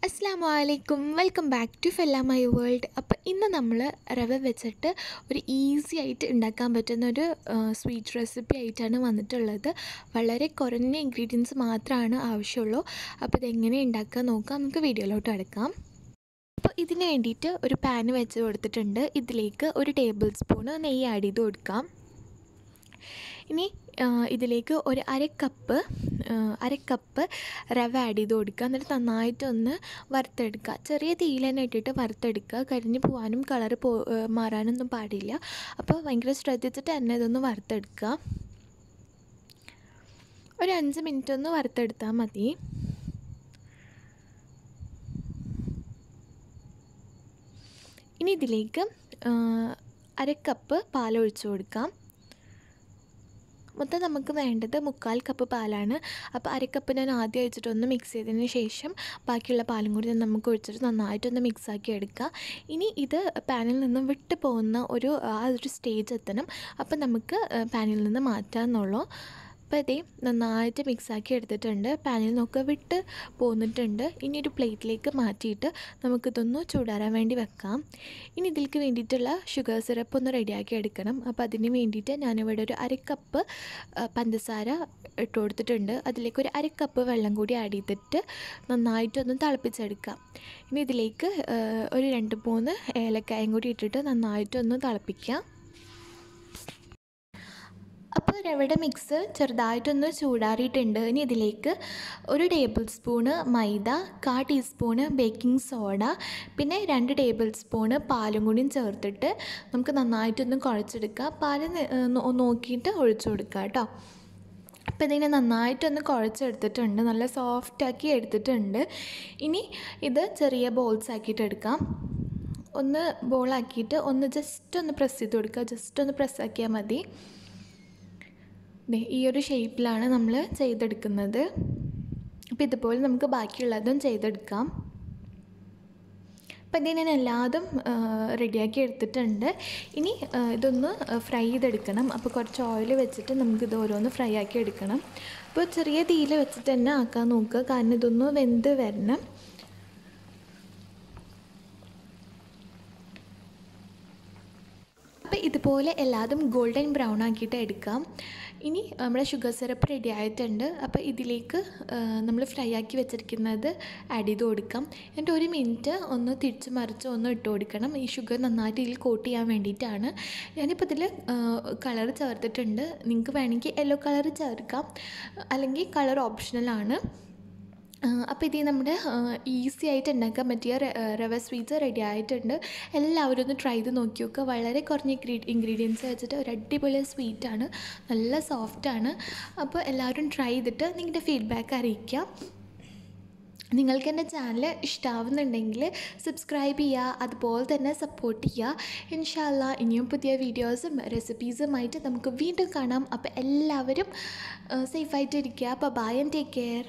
അസ്സലാമു അലൈക്കും welcome back to fella my world. അപ്പോൾ ഇന്ന് നമ്മൾ റവ വെച്ചിട്ട് ഒരു ഈസി ആയിട്ട് ഉണ്ടാക്കാൻ പറ്റുന്ന ഒരു സ്വീറ്റ് റെസിപ്പി ആയിട്ടാണ് വന്നിട്ടുള്ളത്. വളരെ കുറഞ്ഞ ഇൻഗ്രീഡിയൻസ് മാത്രമാണ് ആവശ്യമുള്ളൂ. അപ്പോൾ ഇതെങ്ങനെ ഉണ്ടാക്കാൻ നോക്കാം, നമുക്ക് വീഡിയോയിലോട്ട് കിടക്കാം. അപ്പോൾ ഇതിന് വേണ്ടിയിട്ട് ഒരു പാന് വെച്ച് കൊടുത്തിട്ടുണ്ട്. ഇതിലേക്ക് ഒരു ടേബിൾ സ്പൂണ് നെയ്യ് ആഡ് ചെയ്ത് കൊടുക്കാം. ഇനി ഇതിലേക്ക് ഒരു അര കപ്പ് റവ ആഡ് ചെയ്ത് കൊടുക്കുക. എന്നിട്ട് നന്നായിട്ടൊന്ന് വറുത്തെടുക്കുക. ചെറിയ തീയിൽ തന്നെ ഇട്ടിട്ട് വറുത്തെടുക്കുക. കരിഞ്ഞ് പോകാനും കളറ് മാറാനൊന്നും പാടില്ല. അപ്പോൾ ഭയങ്കര ശ്രദ്ധിച്ചിട്ട് തന്നെ ഇതൊന്ന് വറുത്തെടുക്കുക. ഒരു 5 മിനിറ്റ് ഒന്ന് വറുത്തെടുത്താൽ മതി. ഇനി ഇതിലേക്ക് അര കപ്പ് പാലൊഴിച്ച് കൊടുക്കാം. മൊത്തം നമുക്ക് വേണ്ടത് 1/4 കപ്പ് പാലാണ്. അപ്പോൾ അര കപ്പ് ഞാൻ ആദ്യം ഒഴിച്ചിട്ടൊന്ന് മിക്സ് ചെയ്തതിന് ശേഷം ബാക്കിയുള്ള പാലും കൂടി നമുക്ക് ഒഴിച്ചിട്ട് നന്നായിട്ടൊന്ന് മിക്സാക്കി എടുക്കുക. ഇനി ഇത് പാനിൽ നിന്ന് വിട്ട് പോകുന്ന ആ ഒരു സ്റ്റേജ് എത്തണം. അപ്പോൾ നമുക്ക് പാനിൽ നിന്ന് മാറ്റാമെന്നുള്ളൂ. അപ്പോൾ ഇതേ നന്നായിട്ട് മിക്സാക്കി എടുത്തിട്ടുണ്ട്. പാനിൽ നിന്നൊക്കെ വിട്ട് പോന്നിട്ടുണ്ട്. ഇനി ഒരു പ്ലേറ്റിലേക്ക് മാറ്റിയിട്ട് നമുക്കിതൊന്ന് ചൂടാറാൻ വേണ്ടി വെക്കാം. ഇനി ഇതിലേക്ക് വേണ്ടിയിട്ടുള്ള ഷുഗർ സിറപ്പ് ഒന്ന് റെഡിയാക്കി എടുക്കണം. അപ്പോൾ അതിന് വേണ്ടിയിട്ട് ഞാനിവിടെ ഒരു അര കപ്പ് പഞ്ചസാര ഇട്ട് കൊടുത്തിട്ടുണ്ട്. അതിലേക്ക് ഒരു അര കപ്പ് വെള്ളം കൂടി ആഡ് ചെയ്തിട്ട് നന്നായിട്ടൊന്ന് തിളപ്പിച്ചെടുക്കാം. ഇനി ഇതിലേക്ക് ഒരു 2-3 ഏലക്കായും കൂടി ഇട്ടിട്ട് നന്നായിട്ടൊന്ന് തിളപ്പിക്കാം. അപ്പോൾ റവയുടെ മിക്സ് ചെറുതായിട്ടൊന്ന് ചൂടാറിയിട്ടുണ്ട്. ഇനി ഇതിലേക്ക് ഒരു ടേബിൾ സ്പൂണ് മൈദ, 1/4 ടീസ്പൂണ് ബേക്കിംഗ് സോഡ, പിന്നെ 2 ടേബിൾ സ്പൂണ് പാലും കൂടിയും ചേർത്തിട്ട് നമുക്ക് നന്നായിട്ടൊന്ന് കുഴച്ചെടുക്കുക. പാല് നോക്കിയിട്ട് ഒഴിച്ചു കൊടുക്കുക കേട്ടോ. അപ്പോൾ ഇതിനെ നന്നായിട്ടൊന്ന് കുഴച്ചെടുത്തിട്ടുണ്ട്. നല്ല സോഫ്റ്റാക്കി എടുത്തിട്ടുണ്ട്. ഇനി ഇത് ചെറിയ ബോൾസ് ആക്കിയിട്ട് എടുക്കാം. ഒന്ന് ബോളാക്കിയിട്ട് ജസ്റ്റ് ഒന്ന് പ്രസ് ചെയ്ത് കൊടുക്കുക. ജസ്റ്റ് ഒന്ന് പ്രസ്സാക്കിയാൽ മതി. ഈ ഒരു ഷേപ്പിലാണ് നമ്മൾ ചെയ്തെടുക്കുന്നത്. അപ്പോൾ ഇതുപോലെ നമുക്ക് ബാക്കിയുള്ളതും ചെയ്തെടുക്കാം. അപ്പോൾ ഇതിനെ ഞാൻ എല്ലാതും റെഡിയാക്കി എടുത്തിട്ടുണ്ട്. ഇനി ഇതൊന്ന് ഫ്രൈ ചെയ്തെടുക്കണം. അപ്പോൾ കുറച്ച് ഓയിൽ വെച്ചിട്ട് നമുക്കിത് ഓരോന്ന് ഫ്രൈ ആക്കി എടുക്കണം. അപ്പോൾ ചെറിയ തീയിൽ വെച്ചിട്ട് തന്നെ ആക്കാൻ നോക്കുക, കാരണം ഇതൊന്ന് വെന്ത് വരണം. അപ്പോൾ ഇതുപോലെ എല്ലാതും ഗോൾഡൻ ബ്രൗൺ ആക്കിയിട്ട് എടുക്കാം. ഇനി നമ്മുടെ ഷുഗർ സിറപ്പ് റെഡി ആയിട്ടുണ്ട്. അപ്പോൾ ഇതിലേക്ക് നമ്മൾ ഫ്രൈ ആക്കി വെച്ചിരിക്കുന്നത് ആഡ് ചെയ്ത് കൊടുക്കാം. എന്നിട്ട് 1 മിനിറ്റ് ഒന്ന് തിരിച്ച് മറിച്ച് ഒന്ന് ഇട്ട് കൊടുക്കണം. ഈ ഷുഗർ നന്നായിട്ട് ഇതിൽ കോട്ട് ചെയ്യാൻ വേണ്ടിയിട്ടാണ്. ഞാനിപ്പോൾ ഇതിൽ കളർ ചേർത്തിട്ടുണ്ട്. നിങ്ങൾക്ക് വേണമെങ്കിൽ യെല്ലോ കളർ ചേർക്കാം, അല്ലെങ്കിൽ കളർ ഓപ്ഷണലാണ്. അപ്പോൾ ഇത് നമ്മുടെ ഈസി ആയിട്ട് ഉണ്ടാക്കാൻ പറ്റിയ റവ സ്വീറ്റ്സ് റെഡി ആയിട്ടുണ്ട്. എല്ലാവരും ഒന്ന് ട്രൈ ചെയ്ത് നോക്കി നോക്കുക. വളരെ കുറഞ്ഞ ഇൻഗ്രീഡിയൻസ് വെച്ചിട്ട് ഒരു അടിപൊളി സ്വീറ്റാണ്, നല്ല സോഫ്റ്റാണ്. അപ്പോൾ എല്ലാവരും ട്രൈ ചെയ്തിട്ട് നിങ്ങളുടെ ഫീഡ്ബാക്ക് അറിയിക്കുക. നിങ്ങൾക്ക് എൻ്റെ ചാനൽ ഇഷ്ടമാവുന്നുണ്ടെങ്കിൽ സബ്സ്ക്രൈബ് ചെയ്യുക, അതുപോലെ തന്നെ സപ്പോർട്ട് ചെയ്യുക. ഇൻഷാ അല്ലാഹ് ഇനിയും പുതിയ വീഡിയോസും റെസിപ്പീസുമായിട്ട് നമുക്ക് വീണ്ടും കാണാം. അപ്പോൾ എല്ലാവരും സേഫായിട്ടിരിക്കുക. അപ്പോൾ ബൈ ആൻഡ് ടേക്ക് കെയർ.